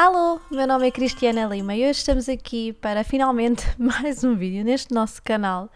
Alô, meu nome é Cristiana Lima e hoje estamos aqui para finalmente mais um vídeo neste nosso canal,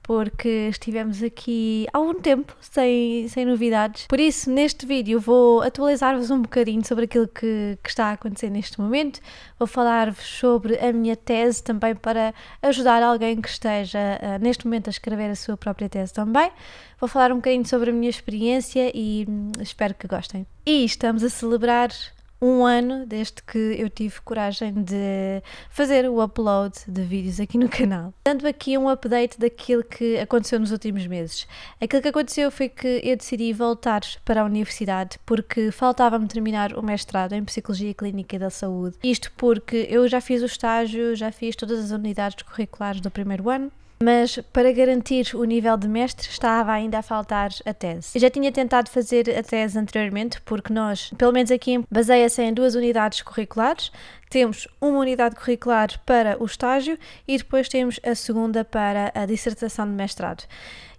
porque estivemos aqui há algum tempo sem novidades. Por isso, neste vídeo vou atualizar-vos um bocadinho sobre aquilo que está a acontecer neste momento. Vou falar-vos sobre a minha tese também para ajudar alguém que esteja neste momento a escrever a sua própria tese também. Vou falar um bocadinho sobre a minha experiência e espero que gostem. E estamos a celebrar um ano desde que eu tive coragem de fazer o upload de vídeos aqui no canal. Dando aqui um update daquilo que aconteceu nos últimos meses. Aquilo que aconteceu foi que eu decidi voltar para a universidade porque faltava-me terminar o mestrado em Psicologia Clínica da Saúde. Isto porque eu já fiz o estágio, já fiz todas as unidades curriculares do primeiro ano, mas para garantir o nível de mestre estava ainda a faltar a tese. Eu já tinha tentado fazer a tese anteriormente, porque nós, pelo menos aqui, baseia-se em 2 unidades curriculares. Temos uma unidade curricular para o estágio e depois temos a segunda para a dissertação de mestrado.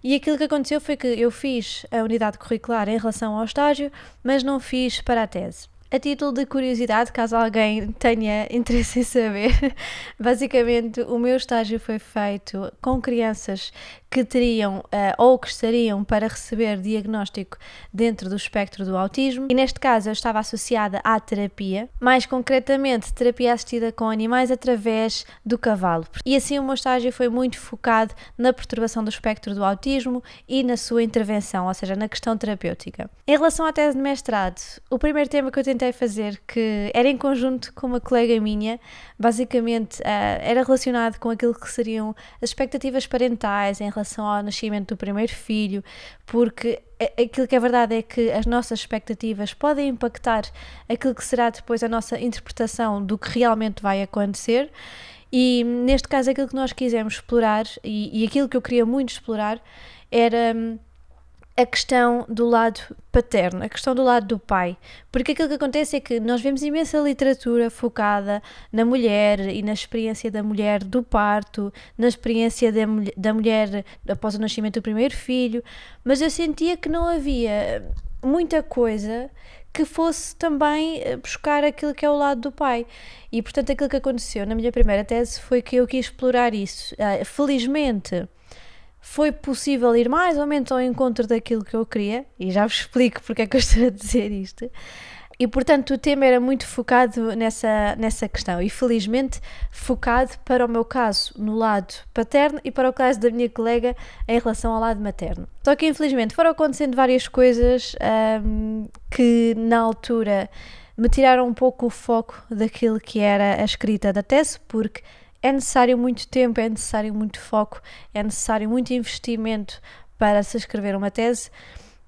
E aquilo que aconteceu foi que eu fiz a unidade curricular em relação ao estágio, mas não fiz para a tese. A título de curiosidade, caso alguém tenha interesse em saber, basicamente o meu estágio foi feito com crianças que teriam ou que estariam para receber diagnóstico dentro do espectro do autismo, e neste caso eu estava associada à terapia, mais concretamente terapia assistida com animais através do cavalo. E assim o meu estágio foi muito focado na perturbação do espectro do autismo e na sua intervenção, ou seja, na questão terapêutica. Em relação à tese de mestrado, o primeiro tema que eu tentei fazer, que era em conjunto com uma colega minha, basicamente era relacionado com aquilo que seriam as expectativas parentais em relação ao nascimento do primeiro filho, porque aquilo que é verdade é que as nossas expectativas podem impactar aquilo que será depois a nossa interpretação do que realmente vai acontecer. E neste caso aquilo que nós quisemos explorar e aquilo que eu queria muito explorar era a questão do lado paterno, a questão do lado do pai, porque aquilo que acontece é que nós vemos imensa literatura focada na mulher e na experiência da mulher do parto, na experiência da mulher após o nascimento do primeiro filho, mas eu sentia que não havia muita coisa que fosse também buscar aquilo que é o lado do pai. E portanto aquilo que aconteceu na minha primeira tese foi que eu quis explorar isso. Felizmente foi possível ir mais ou menos ao encontro daquilo que eu queria, e já vos explico porque é que eu estou a dizer isto. E portanto o tema era muito focado nessa questão, e felizmente focado para o meu caso no lado paterno e para o caso da minha colega em relação ao lado materno. Só que infelizmente foram acontecendo várias coisas que na altura me tiraram um pouco o foco daquilo que era a escrita da tese, porque é necessário muito tempo, é necessário muito foco, é necessário muito investimento para se escrever uma tese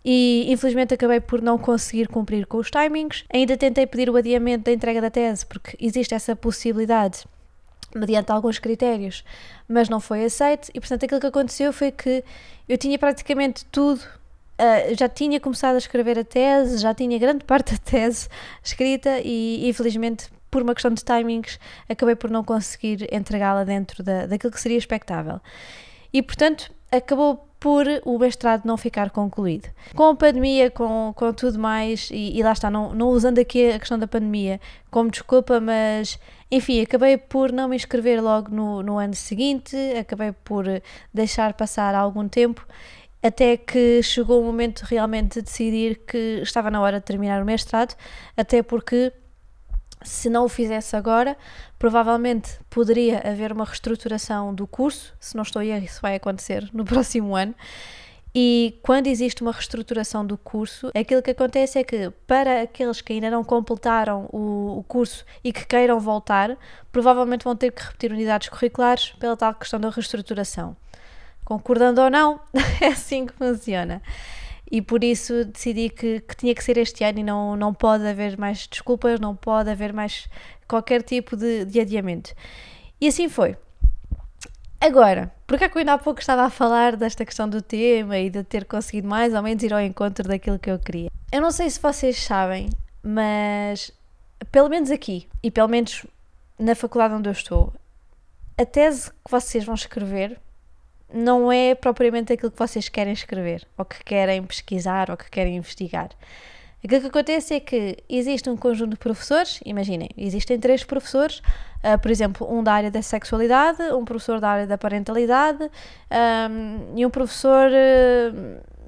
e infelizmente acabei por não conseguir cumprir com os timings. Ainda tentei pedir o adiamento da entrega da tese porque existe essa possibilidade mediante alguns critérios, mas não foi aceito e portanto aquilo que aconteceu foi que eu tinha praticamente tudo. Já tinha começado a escrever a tese, já tinha grande parte da tese escrita e infelizmente por uma questão de timings, acabei por não conseguir entregá-la dentro daquilo que seria expectável. E, portanto, acabou por o mestrado não ficar concluído. Com a pandemia, com tudo mais, e lá está, não usando aqui a questão da pandemia como desculpa, mas, enfim, acabei por não me inscrever logo no ano seguinte, acabei por deixar passar algum tempo, até que chegou o momento realmente de decidir que estava na hora de terminar o mestrado, até porque se não o fizesse agora, provavelmente poderia haver uma reestruturação do curso, se não estou a erro, isso vai acontecer no próximo ano, e quando existe uma reestruturação do curso, aquilo que acontece é que para aqueles que ainda não completaram o curso e que queiram voltar, provavelmente vão ter que repetir unidades curriculares pela tal questão da reestruturação. Concordando ou não, é assim que funciona. E por isso decidi que tinha que ser este ano e não pode haver mais desculpas, não pode haver mais qualquer tipo de adiamento. E assim foi. Agora, porque é que eu ainda há pouco estava a falar desta questão do tema e de ter conseguido mais ou menos ir ao encontro daquilo que eu queria? Eu não sei se vocês sabem, mas pelo menos aqui, e pelo menos na faculdade onde eu estou, a tese que vocês vão escrever não é propriamente aquilo que vocês querem escrever, ou que querem pesquisar, ou que querem investigar. Aquilo que acontece é que existe um conjunto de professores, imaginem, existem 3 professores, por exemplo, um da área da sexualidade, um professor da área da parentalidade e um professor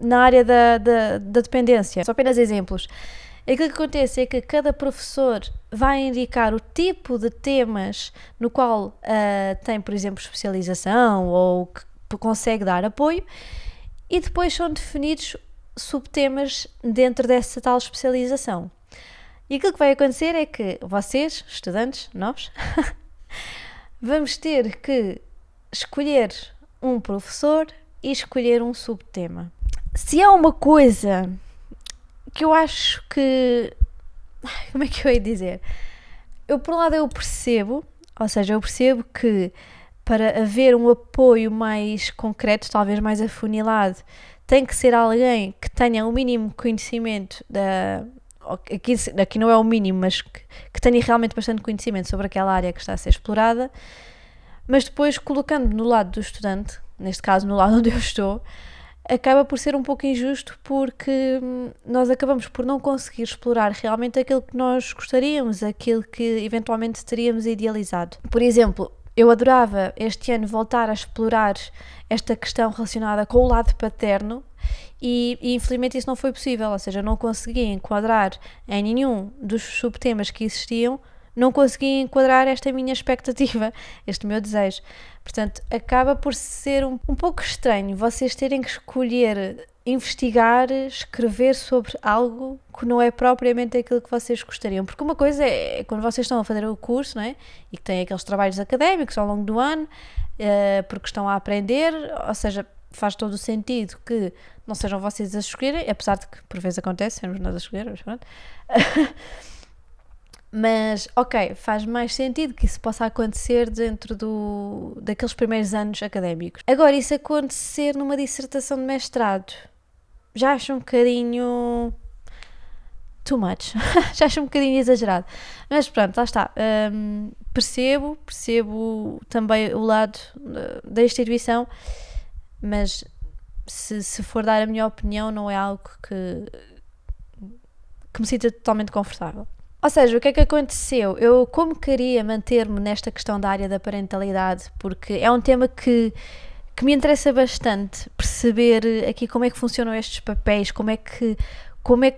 na área da dependência. São apenas exemplos. Aquilo que acontece é que cada professor vai indicar o tipo de temas no qual tem, por exemplo, especialização ou que consegue dar apoio, e depois são definidos subtemas dentro dessa tal especialização. E aquilo que vai acontecer é que vocês, estudantes, nós, vamos ter que escolher um professor e escolher um subtema. Se há uma coisa que eu acho que... Como é que eu ia dizer? Por um lado eu percebo, ou seja, eu percebo que para haver um apoio mais concreto, talvez mais afunilado, tem que ser alguém que tenha o mínimo conhecimento aqui não é o mínimo, mas que tenha realmente bastante conhecimento sobre aquela área que está a ser explorada, mas depois colocando no lado do estudante, neste caso no lado onde eu estou, acaba por ser um pouco injusto porque nós acabamos por não conseguir explorar realmente aquilo que nós gostaríamos, aquilo que eventualmente teríamos idealizado. Por exemplo, eu adorava este ano voltar a explorar esta questão relacionada com o lado paterno e infelizmente isso não foi possível, ou seja, não consegui enquadrar em nenhum dos subtemas que existiam, não consegui enquadrar esta minha expectativa, este meu desejo. Portanto, acaba por ser um pouco estranho vocês terem que escolher, investigar, escrever sobre algo que não é propriamente aquilo que vocês gostariam. Porque uma coisa é quando vocês estão a fazer o curso, não é? E que têm aqueles trabalhos académicos ao longo do ano, porque estão a aprender, ou seja, faz todo o sentido que não sejam vocês a escolherem, apesar de que por vezes acontece, sermos nós a escolher, mas pronto. Mas, ok, faz mais sentido que isso possa acontecer dentro daqueles primeiros anos académicos. Agora, isso acontecer numa dissertação de mestrado, já acho um bocadinho too much, já acho um bocadinho exagerado. Mas pronto, lá está. Percebo também o lado da instituição, mas se for dar a minha opinião, não é algo que me sinta totalmente confortável. Ou seja, o que é que aconteceu? Eu, como queria manter-me nesta questão da área da parentalidade, porque é um tema que me interessa bastante perceber aqui como é que funcionam estes papéis, como é que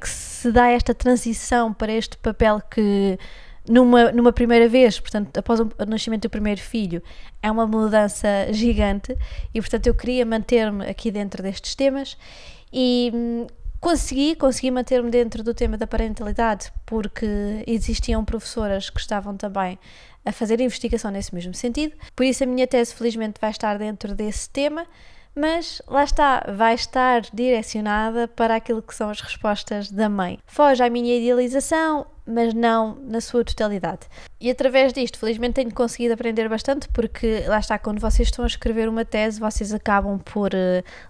se dá esta transição para este papel que numa primeira vez, portanto, após o nascimento do primeiro filho, é uma mudança gigante e, portanto, eu queria manter-me aqui dentro destes temas e consegui manter-me dentro do tema da parentalidade porque existiam professoras que estavam também a fazer investigação nesse mesmo sentido, por isso a minha tese felizmente vai estar dentro desse tema, mas lá está, vai estar direcionada para aquilo que são as respostas da mãe. Foge à minha idealização, mas não na sua totalidade. E através disto, felizmente, tenho conseguido aprender bastante, porque lá está, quando vocês estão a escrever uma tese, vocês acabam por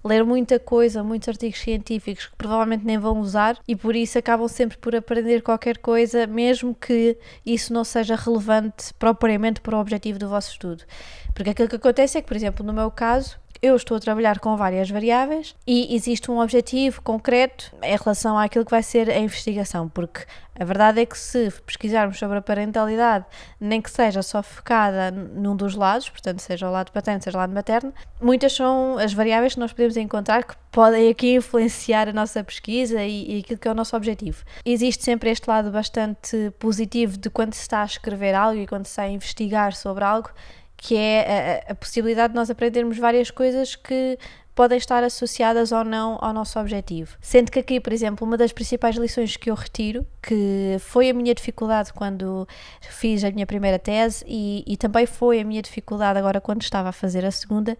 ler muita coisa, muitos artigos científicos que provavelmente nem vão usar, e por isso acabam sempre por aprender qualquer coisa, mesmo que isso não seja relevante propriamente para o objetivo do vosso estudo. Porque aquilo que acontece é que, por exemplo, no meu caso, eu estou a trabalhar com várias variáveis e existe um objetivo concreto em relação àquilo que vai ser a investigação, porque a verdade é que se pesquisarmos sobre a parentalidade, nem que seja só focada num dos lados, portanto seja o lado paterno, seja o lado materno, muitas são as variáveis que nós podemos encontrar que podem aqui influenciar a nossa pesquisa e aquilo que é o nosso objetivo. Existe sempre este lado bastante positivo de quando se está a escrever algo e quando se está a investigar sobre algo, que é a possibilidade de nós aprendermos várias coisas que podem estar associadas ou não ao nosso objetivo. Sendo que aqui, por exemplo, uma das principais lições que eu retiro, que foi a minha dificuldade quando fiz a minha primeira tese e também foi a minha dificuldade agora quando estava a fazer a segunda,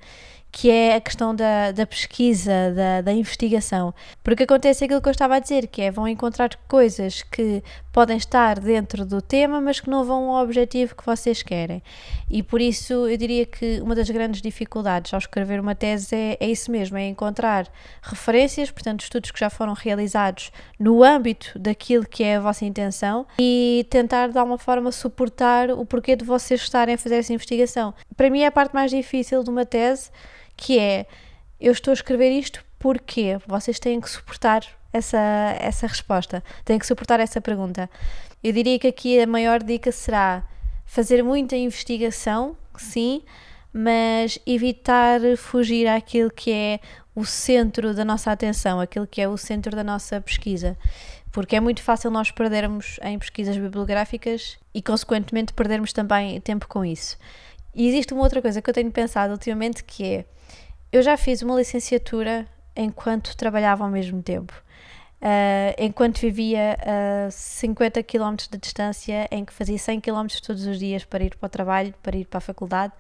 que é a questão da pesquisa, da investigação. Porque acontece aquilo que eu estava a dizer, que é vão encontrar coisas que podem estar dentro do tema, mas que não vão ao objetivo que vocês querem. E por isso eu diria que uma das grandes dificuldades ao escrever uma tese é isso mesmo, é encontrar referências, portanto estudos que já foram realizados no âmbito daquilo que é a vossa intenção e tentar de alguma forma suportar o porquê de vocês estarem a fazer essa investigação. Para mim é a parte mais difícil de uma tese, que é, eu estou a escrever isto porque vocês têm que suportar essa resposta, têm que suportar essa pergunta. Eu diria que aqui a maior dica será fazer muita investigação, sim, mas evitar fugir àquilo que é o centro da nossa atenção, aquilo que é o centro da nossa pesquisa, porque é muito fácil nós perdermos em pesquisas bibliográficas e, consequentemente, perdermos também tempo com isso. E existe uma outra coisa que eu tenho pensado ultimamente, que é, eu já fiz uma licenciatura enquanto trabalhava ao mesmo tempo. Enquanto vivia a 50 km de distância, em que fazia 100 km todos os dias para ir para o trabalho, para ir para a faculdade,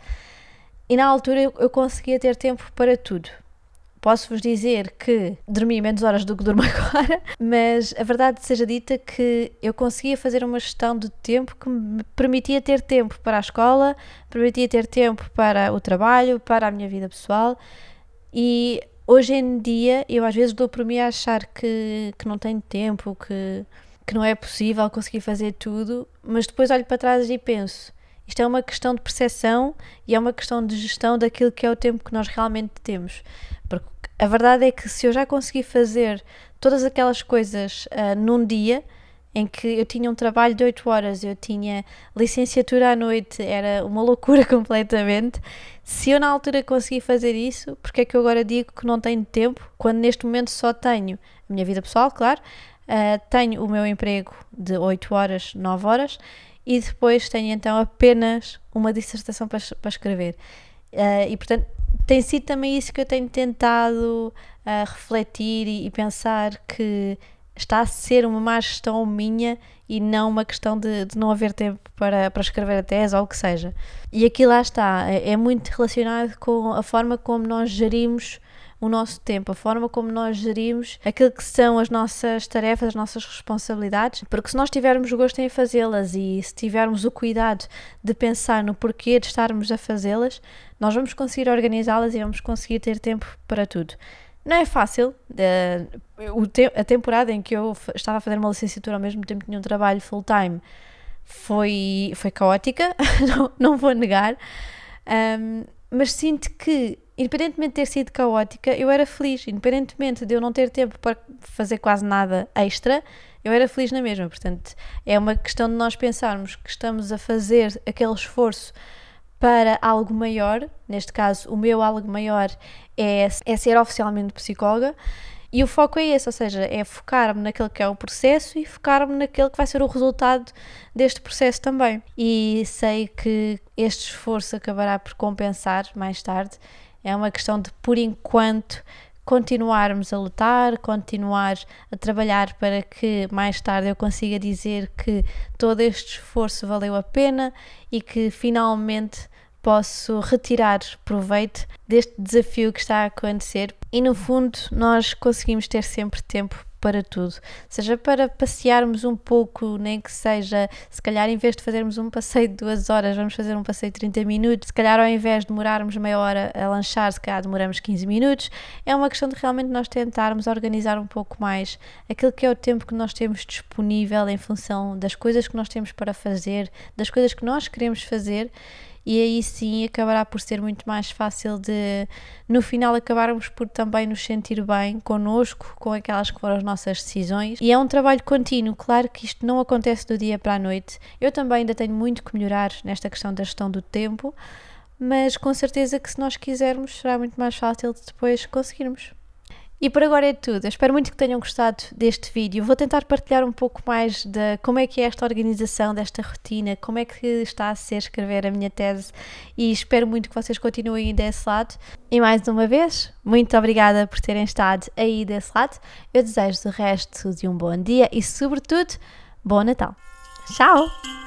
e na altura eu conseguia ter tempo para tudo. Posso-vos dizer que dormi menos horas do que durmo agora, mas a verdade seja dita que eu conseguia fazer uma gestão de tempo que me permitia ter tempo para a escola, permitia ter tempo para o trabalho, para a minha vida pessoal, e hoje em dia eu às vezes dou por mim a achar que não tenho tempo, que não é possível conseguir fazer tudo, mas depois olho para trás e penso, isto é uma questão de percepção e é uma questão de gestão daquilo que é o tempo que nós realmente temos. Porque a verdade é que se eu já consegui fazer todas aquelas coisas num dia, em que eu tinha um trabalho de 8 horas, eu tinha licenciatura à noite, era uma loucura completamente. Se eu na altura consegui fazer isso, porque é que eu agora digo que não tenho tempo, quando neste momento só tenho a minha vida pessoal, claro, tenho o meu emprego de 8 horas, 9 horas, e depois tenho então apenas uma dissertação para escrever. E portanto tem sido também isso que eu tenho tentado refletir e pensar, que está a ser uma má gestão minha e não uma questão de não haver tempo para escrever a tese ou o que seja. E aqui lá está, é muito relacionado com a forma como nós gerimos o nosso tempo, a forma como nós gerimos aquilo que são as nossas tarefas, as nossas responsabilidades, porque se nós tivermos o gosto em fazê-las e se tivermos o cuidado de pensar no porquê de estarmos a fazê-las, nós vamos conseguir organizá-las e vamos conseguir ter tempo para tudo. Não é fácil, a temporada em que eu estava a fazer uma licenciatura ao mesmo tempo que tinha um trabalho full-time foi caótica, não vou negar, mas sinto que, independentemente de ter sido caótica, eu era feliz, independentemente de eu não ter tempo para fazer quase nada extra, eu era feliz na mesma. Portanto, é uma questão de nós pensarmos que estamos a fazer aquele esforço para algo maior. Neste caso, o meu algo maior é ser oficialmente psicóloga, e o foco é esse, ou seja, é focar-me naquele que é o processo e focar-me naquele que vai ser o resultado deste processo também. E sei que este esforço acabará por compensar mais tarde. É uma questão de, por enquanto, continuarmos a lutar, continuar a trabalhar para que mais tarde eu consiga dizer que todo este esforço valeu a pena e que finalmente posso retirar proveito deste desafio que está a acontecer. E no fundo nós conseguimos ter sempre tempo para tudo, seja para passearmos um pouco, nem que seja, se calhar em vez de fazermos um passeio de 2 horas, vamos fazer um passeio de 30 minutos, se calhar ao invés de demorarmos meia hora a lanchar, se calhar demoramos 15 minutos, é uma questão de realmente nós tentarmos organizar um pouco mais aquilo que é o tempo que nós temos disponível em função das coisas que nós temos para fazer, das coisas que nós queremos fazer, e aí sim acabará por ser muito mais fácil de, no final, acabarmos por também nos sentir bem connosco, com aquelas que foram as nossas decisões. E é um trabalho contínuo, claro que isto não acontece do dia para a noite. Eu também ainda tenho muito que melhorar nesta questão da gestão do tempo, mas com certeza que se nós quisermos será muito mais fácil de depois conseguirmos. E por agora é tudo. Eu espero muito que tenham gostado deste vídeo. Vou tentar partilhar um pouco mais de como é que é esta organização desta rotina, como é que está a ser escrever a minha tese, e espero muito que vocês continuem desse lado. E mais uma vez, muito obrigada por terem estado aí desse lado. Eu desejo o resto de um bom dia e, sobretudo, bom Natal. Tchau!